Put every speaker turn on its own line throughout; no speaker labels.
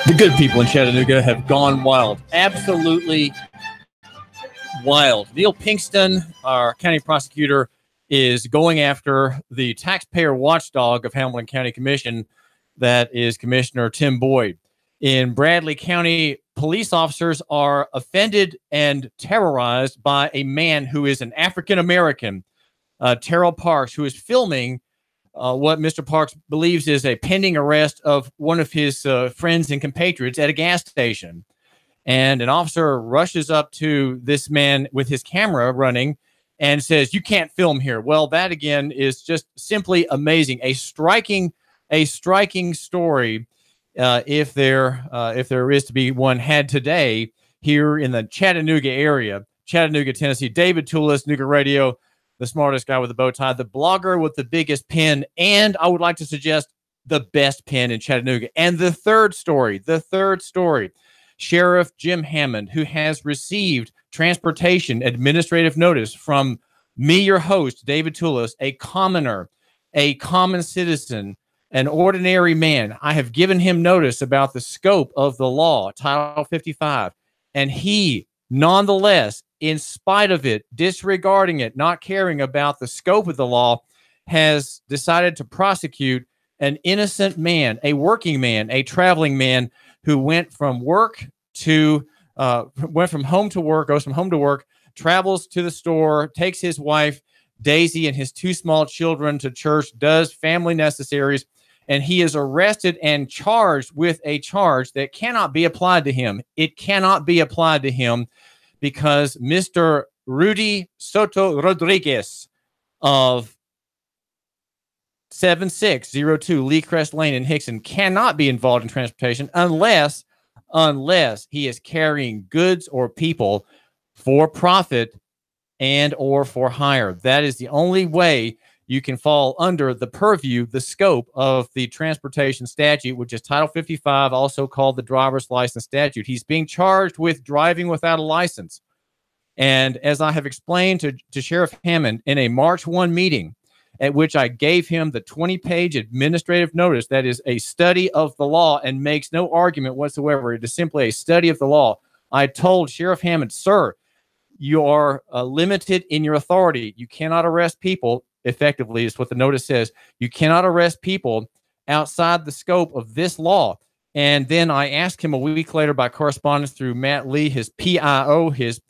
The good people in Chattanooga have gone wild. Absolutely wild. Neil Pinkston, our county prosecutor, is going after the taxpayer watchdog of Hamilton County Commission, that is Commissioner Tim Boyd. In Bradley County, police officers are offended and terrorized by a man who is an African-American, Terrell Parks, who is filming what Mr. Parks believes is a pending arrest of one of his friends and compatriots at a gas station. And an officer rushes up to this man with his camera running and says, "You can't film here." Well, that again is just simply amazing. A striking story, if there is to be one, had today here in the Chattanooga area, Chattanooga, Tennessee. David Toulis, Nooga Radio, the smartest guy with a bow tie, the blogger with the biggest pen, and I would like to suggest the best pen in Chattanooga. And the third story, Sheriff Jim Hammond, who has received transportation administrative notice from me, your host, David Toulis, a commoner, a common citizen, an ordinary man. I have given him notice about the scope of the law, Title 55, and he, nonetheless, in spite of it, disregarding it, not caring about the scope of the law, has decided to prosecute an innocent man, a working man, a traveling man who went from home to work, goes from home to work, travels to the store, takes his wife, Daisy, and his two small children to church, does family necessaries, and he is arrested and charged with a charge that cannot be applied to him. It cannot be applied to him because Mr. Rudy Soto Rodriguez of 7602 Lee Crest Lane in Hickson cannot be involved in transportation unless he is carrying goods or people for profit and or for hire. That is the only way you can fall under the purview, the scope of the transportation statute, which is Title 55, also called the driver's license statute. He's being charged with driving without a license. And as I have explained to Sheriff Hammond in a March 1 meeting, at which I gave him the 20-page administrative notice that is a study of the law and makes no argument whatsoever. It is simply a study of the law. I told Sheriff Hammond, "Sir, you are limited in your authority. You cannot arrest people." Effectively, is what the notice says. You cannot arrest people outside the scope of this law. And then I asked him a week later by correspondence through Matt Lee, his PIO, his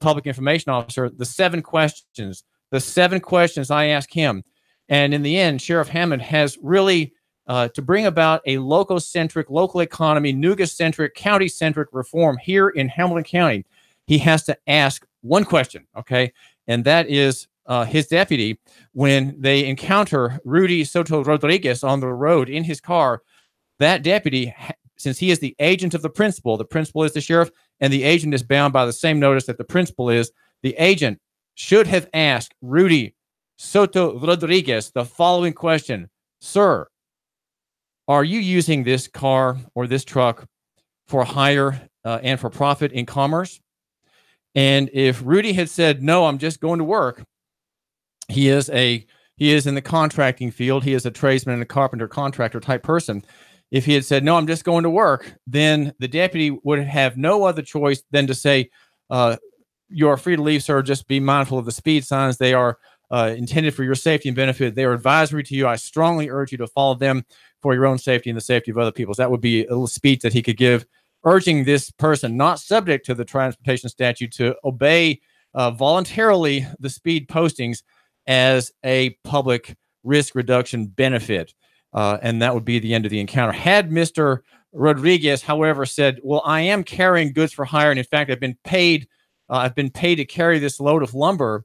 public information officer, the seven questions I asked him. And in the end, Sheriff Hammond has really, to bring about a local-centric, local economy, Nooga-centric, county-centric reform here in Hamilton County, he has to ask one question, okay? And that is, his deputy, when they encounter Rudy Soto Rodriguez on the road in his car, that deputy, since he is the agent of the principal is the sheriff, and the agent is bound by the same notice that the principal is, the agent should have asked Rudy Soto Rodriguez the following question: "Sir, are you using this car or this truck for hire and for profit in commerce?" And if Rudy had said, "No, I'm just going to work," he is in the contracting field. He is a tradesman and a carpenter contractor type person. If he had said, "No, I'm just going to work," then the deputy would have no other choice than to say, "You are free to leave, sir. Just be mindful of the speed signs. They are intended for your safety and benefit. They are advisory to you. I strongly urge you to follow them for your own safety and the safety of other people's." That would be a little speech that he could give, urging this person not subject to the transportation statute to obey voluntarily the speed postings as a public risk reduction benefit. And that would be the end of the encounter. Had Mr. Rodriguez, however, said, "Well, I am carrying goods for hire, and in fact, I've been paid to carry this load of lumber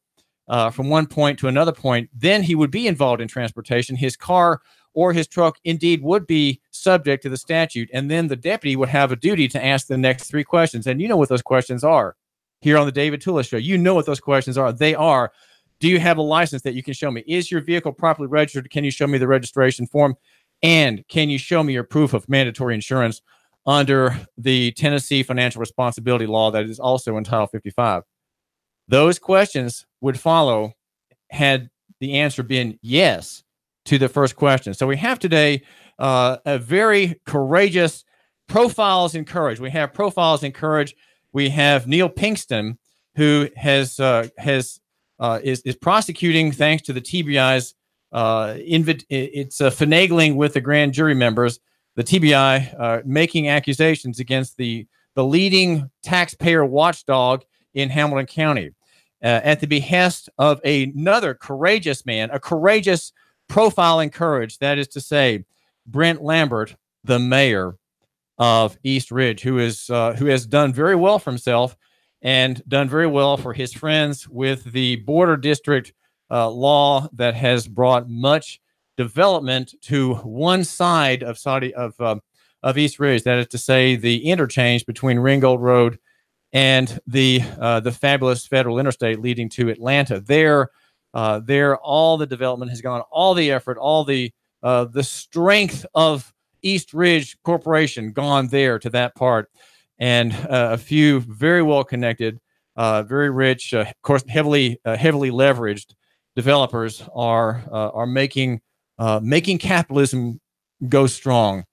from one point to another point," then he would be involved in transportation. His car or his truck indeed would be subject to the statute. And then the deputy would have a duty to ask the next three questions. And you know what those questions are here on the David Toulis Show. You know what those questions are. They are, do you have a license that you can show me? Is your vehicle properly registered? Can you show me the registration form? And can you show me your proof of mandatory insurance under the Tennessee Financial Responsibility Law that is also in Title 55? Those questions would follow had the answer been yes. to the first question. So we have today a very courageous profiles in courage. We have profiles in courage. We have Neil Pinkston, who is prosecuting, thanks to the TBI's finagling with the grand jury members. The TBI making accusations against the leading taxpayer watchdog in Hamilton County, at the behest of another courageous man, a courageous profile in courage. That is to say, Brent Lambert, the mayor of East Ridge, who has done very well for himself and done very well for his friends with the border district law that has brought much development to one side of East Ridge. That is to say, the interchange between Ringgold Road and the fabulous federal interstate leading to Atlanta. There, all the development has gone, all the effort, all the strength of East Ridge Corporation gone there to that part, and a few very well connected, very rich, of course, heavily leveraged developers are making capitalism go strong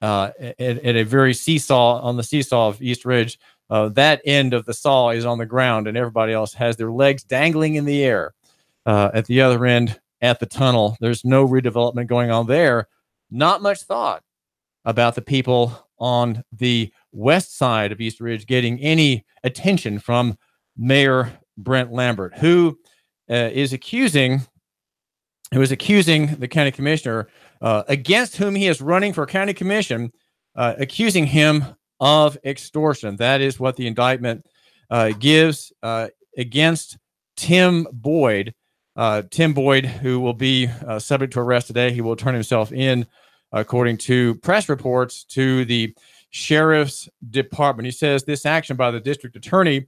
at a very on the seesaw of East Ridge. That end of the saw is on the ground, and everybody else has their legs dangling in the air. At the other end, at the tunnel, there's no redevelopment going on there. Not much thought about the people on the west side of East Ridge getting any attention from Mayor Brent Lambert, who is accusing the county commissioner, against whom he is running for county commission, accusing him of extortion. That is what the indictment gives against Tim Boyd. Tim Boyd, who will be subject to arrest today. He will turn himself in, according to press reports, to the sheriff's department. He says this action by the district attorney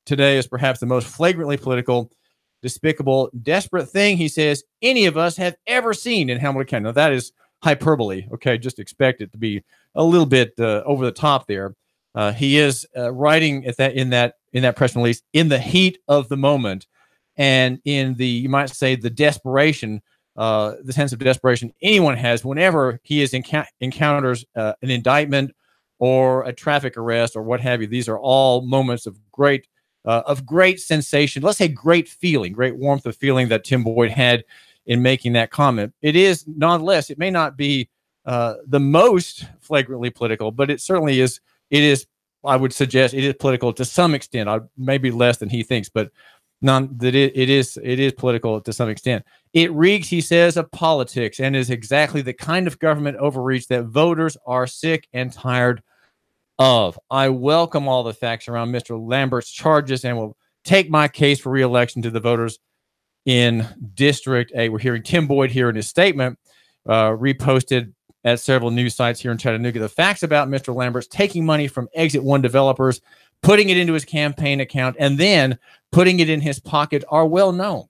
today is perhaps the most flagrantly political, despicable, desperate thing, he says, any of us have ever seen in Hamilton County. Now, that is hyperbole. Okay, just expect it to be a little bit over the top there. He is writing at in that press release in the heat of the moment, and in the, you might say, the desperation, the sense of desperation anyone has whenever he encounters an indictment or a traffic arrest or what have you. These are all moments of great sensation. Let's say great feeling, great warmth of feeling that Tim Boyd had in making that comment. It is, nonetheless, it may not be the most flagrantly political, but it certainly is. It is, I would suggest, it is political to some extent. Maybe less than he thinks, but it is political to some extent. It reeks, he says, of politics, and is exactly the kind of government overreach that voters are sick and tired of. I welcome all the facts around Mr. Lambert's charges and will take my case for re-election to the voters in District 8. We're hearing Tim Boyd here in his statement, reposted at several news sites here in Chattanooga. The facts about Mr. Lambert's taking money from Exit 1 developers, putting it into his campaign account, and then putting it in his pocket are well known.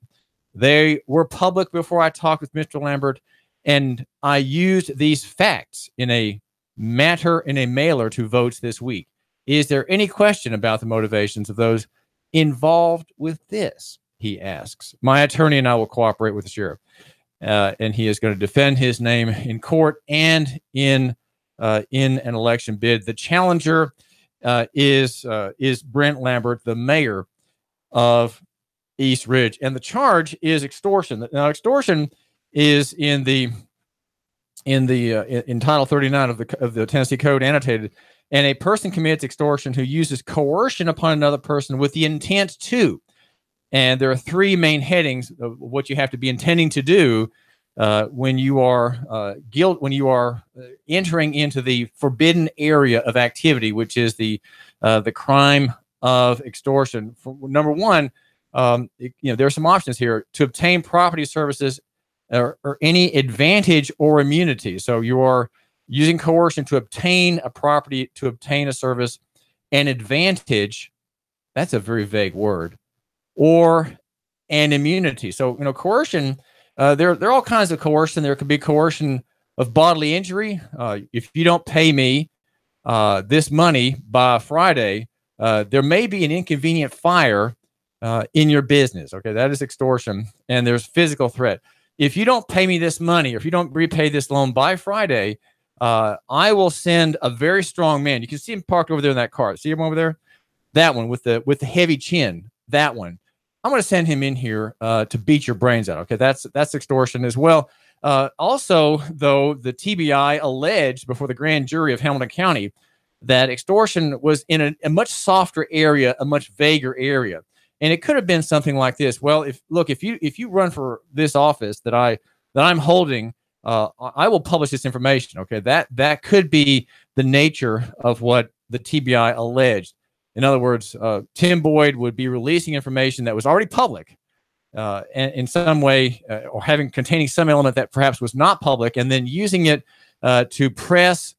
They were public before I talked with Mr. Lambert, and I used these facts in a mailer to votes this week. Is there any question about the motivations of those involved with this? He asks. My attorney and I will cooperate with the sheriff, and he is going to defend his name in court and in an election bid. The challenger is Brent Lambert, the mayor of East Ridge, and the charge is extortion. Now, extortion is in Title 39 of the Tennessee Code annotated, and a person commits extortion who uses coercion upon another person with the intent to. And there are three main headings of what you have to be intending to do when you are entering into the forbidden area of activity, which is the crime of extortion. Number one, there are some options here: to obtain property, services, or any advantage or immunity. So you are using coercion to obtain a property, to obtain a service, an advantage. That's a very vague word. Or an immunity. So, coercion, there are all kinds of coercion. There could be coercion of bodily injury. If you don't pay me this money by Friday, there may be an inconvenient fire in your business. Okay, that is extortion. And there's physical threat. if you don't pay me this money, or if you don't repay this loan by Friday, I will send a very strong man. You can see him parked over there in that car. See him over there? That one with the heavy chin. That one. I'm going to send him in here to beat your brains out. Okay, that's extortion as well. Also, though, the TBI alleged before the grand jury of Hamilton County that extortion was in a much softer area, a much vaguer area. And it could have been something like this. Well, if you run for this office that I'm holding, I will publish this information. Okay, that could be the nature of what the TBI alleged. In other words, Tim Boyd would be releasing information that was already public, and in some way, or containing some element that perhaps was not public, and then using it to press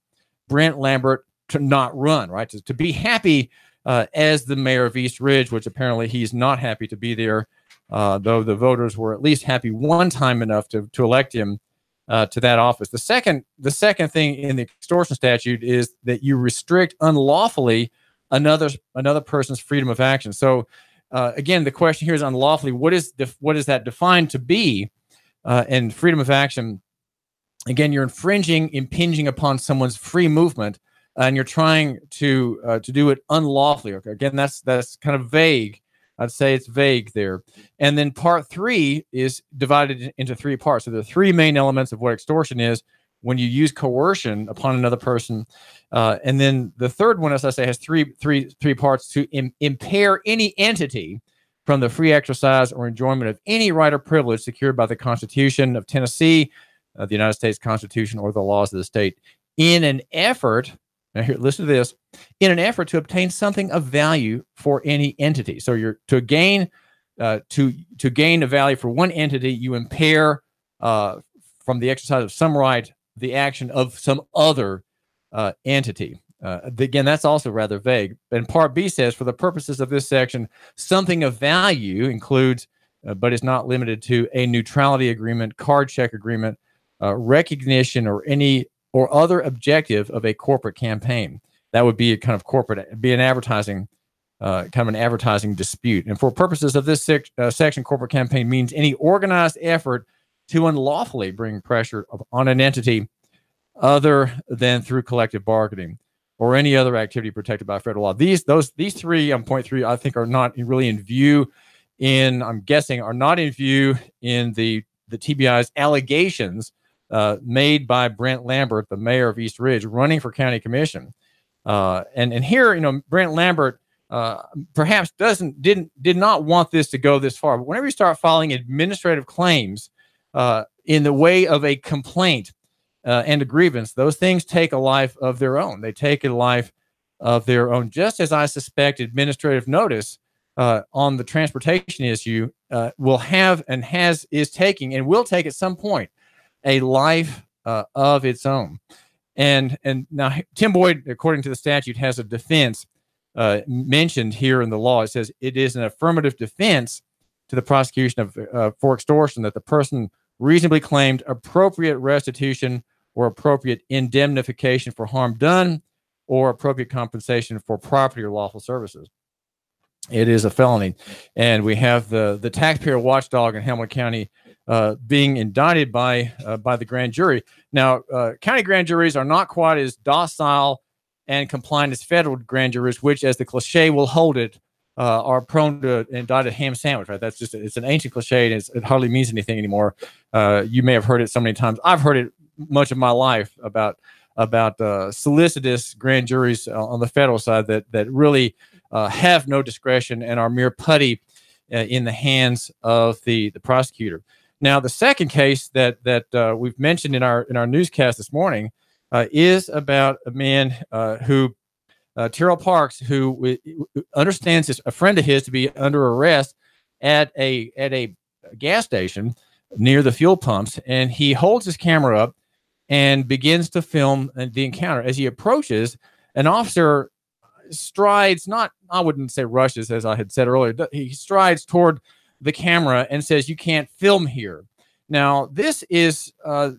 Brent Lambert to not run, right? To be happy as the mayor of East Ridge, which apparently he's not happy to be there, though the voters were at least happy one time enough to elect him to that office. The second thing in the extortion statute is that you restrict unlawfully another person's freedom of action. So again, the question here is unlawfully. What is that defined to be? And freedom of action, again, you're impinging upon someone's free movement, and you're trying to do it unlawfully. Okay, again, that's kind of vague. I'd say it's vague there. And then part 3 is divided into 3 parts. So there are 3 main elements of what extortion is: when you use coercion upon another person, and then the third one, as I say, has three parts: to impair any entity from the free exercise or enjoyment of any right or privilege secured by the Constitution of Tennessee, the United States Constitution, or the laws of the state, in an effort. Now, here, listen to this: in an effort to obtain something of value for any entity. So you're to gain a value for one entity, you impair from the exercise of some right the action of some other entity. Again, that's also rather vague. And Part B says, for the purposes of this section, something of value includes, but is not limited to, a neutrality agreement, card check agreement, recognition, or any or other objective of a corporate campaign. That would be a kind of an advertising, kind of an advertising dispute. And for purposes of this section, corporate campaign means any organized effort to unlawfully bring pressure on an entity other than through collective bargaining or any other activity protected by federal law. These 3 on point 3, I think, are not really in view I'm guessing are not in view in the TBI's allegations made by Brent Lambert, the mayor of East Ridge, running for county commission. And here, Brent Lambert perhaps did not want this to go this far. But whenever you start filing administrative claims in the way of a complaint and a grievance, those things take a life of their own. They take a life of their own, just as I suspect administrative notice on the transportation issue will have and is taking and will take at some point a life of its own. And now Tim Boyd, according to the statute, has a defense mentioned here in the law. It says it is an affirmative defense to the prosecution of for extortion that the person reasonably claimed appropriate restitution or appropriate indemnification for harm done or appropriate compensation for property or lawful services. It is a felony. And we have the taxpayer watchdog in Hamilton County being indicted by the grand jury. Now, county grand juries are not quite as docile and compliant as federal grand juries, which, as the cliche will hold it, are prone to indict a ham sandwich. Right? It's an ancient cliche, and it hardly means anything anymore. You may have heard it so many times. I've heard it much of my life about solicitous grand juries on the federal side that really have no discretion and are mere putty in the hands of the prosecutor. Now, the second case that we've mentioned in our newscast this morning is about a man who Terrell Parks, who understands a friend of his to be under arrest at a gas station near the fuel pumps, and he holds his camera up and begins to film the encounter. As he approaches, an officer strides, I wouldn't say rushes, as I had said earlier, he strides toward the camera and says, "You can't film here." Now, this is a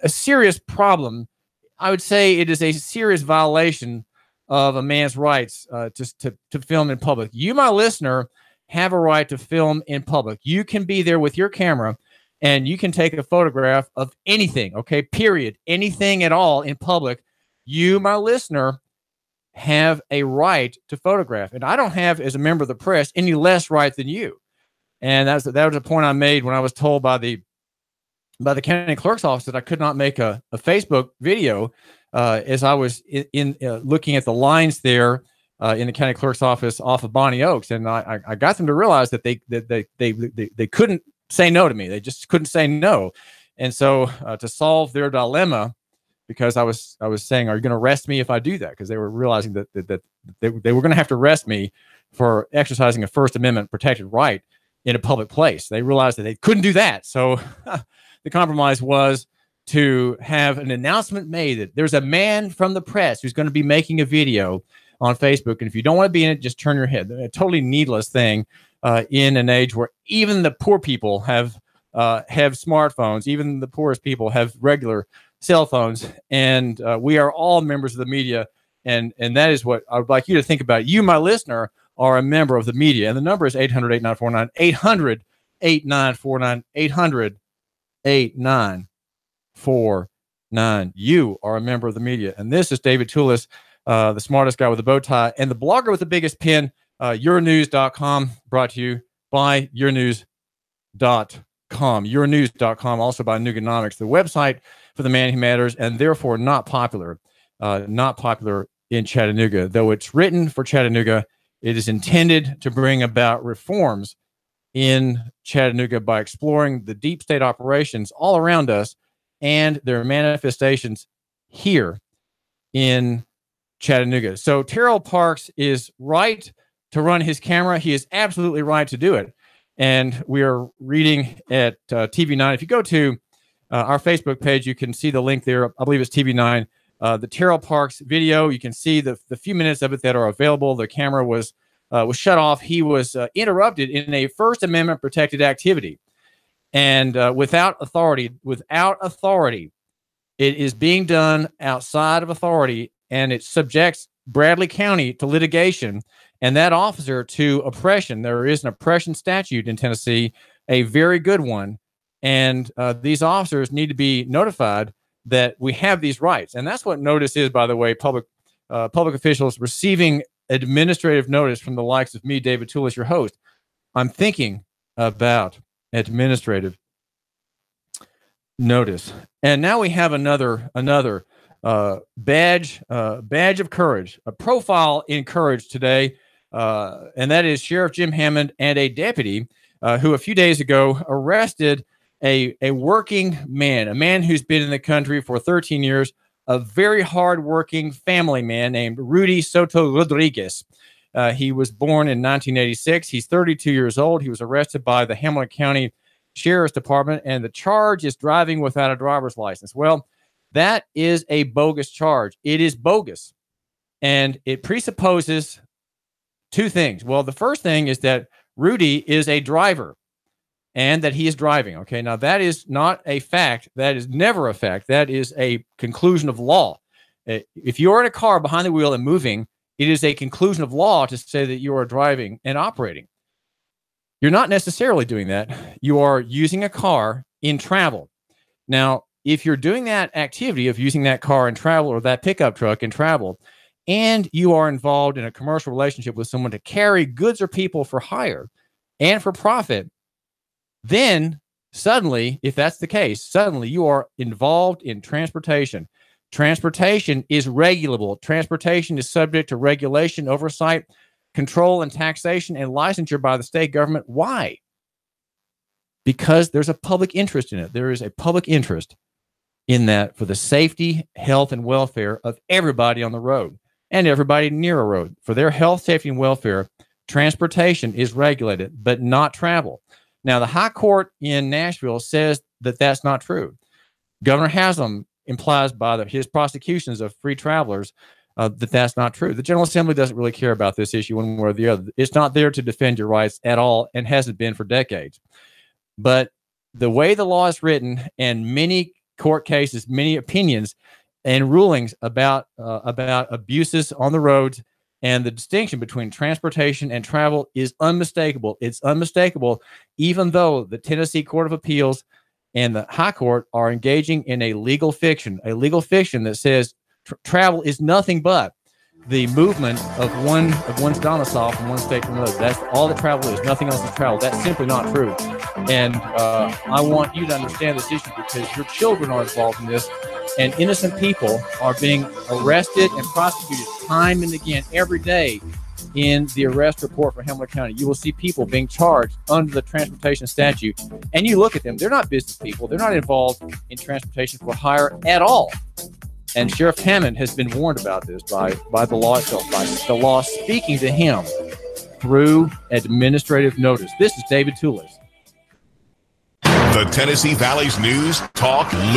serious problem. I would say it is a serious violation of a man's rights to film in public. You, my listener, have a right to film in public. You can be there with your camera, and you can take a photograph of anything, okay, period, anything at all in public. You, my listener, have a right to photograph. And I don't have, as a member of the press, any less right than you. And that was a point I made when I was told by the county clerk's office that I could not make a Facebook video as I was in looking at the lines there in the county clerk's office off of Bonnie Oaks. And I got them to realize that they couldn't say no to me. They just couldn't say no. And so to solve their dilemma, because I was saying, are you going to arrest me if I do that? Because they were realizing that they were going to have to arrest me for exercising a First Amendment protected right in a public place. They realized that they couldn't do that. So the compromise was to have an announcement made that there's a man from the press who's going to be making a video on Facebook. And if you don't want to be in it, just turn your head. A totally needless thing in an age where even the poor people have smartphones. Even the poorest people have regular cell phones. And we are all members of the media. And that is what I would like you to think about. You, my listener, are a member of the media. And the number is 800-8949, 800-8949, 800-8949. You are a member of the media. And this is David Toulis, the smartest guy with a bow tie, and the blogger with the biggest pen, yournews.com, brought to you by yournews.com. Yournews.com, also by Nuganomics, the website for the man who matters, and therefore not popular in Chattanooga. Though it's written for Chattanooga, it is intended to bring about reforms in Chattanooga by exploring the deep state operations all around us and their manifestations here in Chattanooga. So Terrell Parks is right to run his camera. He is absolutely right to do it. And we are reading at TV9. If you go to our Facebook page, you can see the link there. I believe it's TV9. The Terrell Parks video, you can see the few minutes of it that are available. The camera was shut off. He was interrupted in a First Amendment protected activity. And without authority, it is being done outside of authority, and it subjects Bradley County to litigation and that officer to oppression. There is an oppression statute in Tennessee, a very good one. And these officers need to be notified that we have these rights. And that's what notice is, by the way, public officials receiving administrative notice from the likes of me, David Toulis, your host. I'm thinking about administrative notice. And now we have another badge of courage, a profile in courage today. And that is Sheriff Jim Hammond and a deputy who a few days ago arrested a working man, a man who's been in the country for 13 years, a very hard-working family man named Rudy Soto Rodriguez. He was born in 1986. He's 32 years old. He was arrested by the Hamilton County Sheriff's Department, and the charge is driving without a driver's license. Well, that is a bogus charge. It is bogus, and it presupposes two things. Well, the first thing is that Rudy is a driver and that he is driving. Okay, now that is not a fact. That is never a fact. That is a conclusion of law. If you're in a car behind the wheel and moving, it is a conclusion of law to say that you are driving and operating. You're not necessarily doing that. You are using a car in travel. Now, if you're doing that activity of using that car in travel or that pickup truck in travel, and you are involved in a commercial relationship with someone to carry goods or people for hire and for profit, then suddenly, if that's the case, suddenly you are involved in transportation. Transportation is regulable. Transportation is subject to regulation, oversight, control, and taxation and licensure by the state government. Why? Because there's a public interest in it. There is a public interest in that for the safety, health, and welfare of everybody on the road and everybody near a road. For their health, safety, and welfare, transportation is regulated, but not travel. Now, the high court in Nashville says that that's not true. Governor Haslam implies by his prosecutions of free travelers that that's not true. The General Assembly doesn't really care about this issue one way or the other. It's not there to defend your rights at all and hasn't been for decades. But the way the law is written and many court cases, many opinions and rulings about abuses on the roads and the distinction between transportation and travel is unmistakable. It's unmistakable, even though the Tennessee Court of Appeals and the high court are engaging in a legal fiction that says travel is nothing but the movement of one's domicile from one state to another. That's all that travel is. Nothing else is travel. That's simply not true. And I want you to understand this issue because your children are involved in this, and innocent people are being arrested and prosecuted time and again every day. In the arrest report for Hamilton County, you will see people being charged under the transportation statute. And you look at them, they're not business people. They're not involved in transportation for hire at all. And Sheriff Hammond has been warned about this by the law itself, by the law speaking to him through administrative notice. This is David Toulis.
The Tennessee Valley's News Talk Leader.